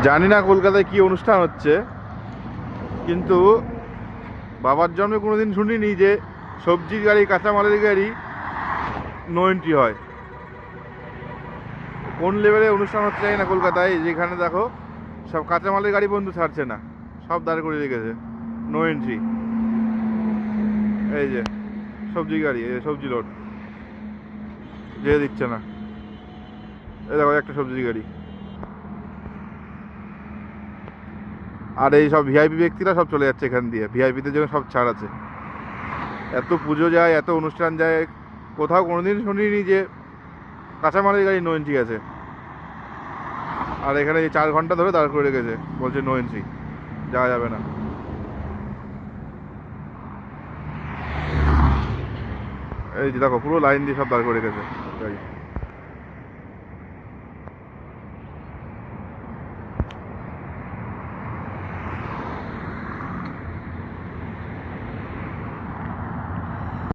জানি না কলকাতায় কি অনুষ্ঠান হচ্ছে, কিন্তু বাবার জন্মে কোনোদিন শুনিনি যে সবজির গাড়ি কাঁচামালের গাড়ি নো এন্ট্রি হয়। কোন লেভেলে অনুষ্ঠান হচ্ছে জানি না কলকাতায়, যেখানে দেখো সব কাঁচামালের গাড়ি পর্যন্ত ছাড়ছে না, সব দাঁড় করে রেখেছে, নো এন্ট্রি। এই যে সবজি গাড়ি, এই সবজি লোড যেতে দিচ্ছে না। এই দেখো একটা সবজি গাড়ি। আর এই সব ভিআইপি ব্যক্তিরা সব চলে যাচ্ছে এখান দিয়ে, ভিআইপিদের জন্য সব ছাড় আছে। এত পুজো যায়, এত অনুষ্ঠান যায়, কোথাও কোনোদিন শুনিনি যে কাঁচামালের গাড়ি নো এন্ট্রি আছে। আর এখানে 4 ঘন্টা ধরে দাঁড় করে রেখেছে, বলছে নো এন্ট্রি, যাওয়া যাবে না। এই যে দেখো পুরো লাইন দিয়ে সব দাঁড় করে রেখেছে গাড়ি।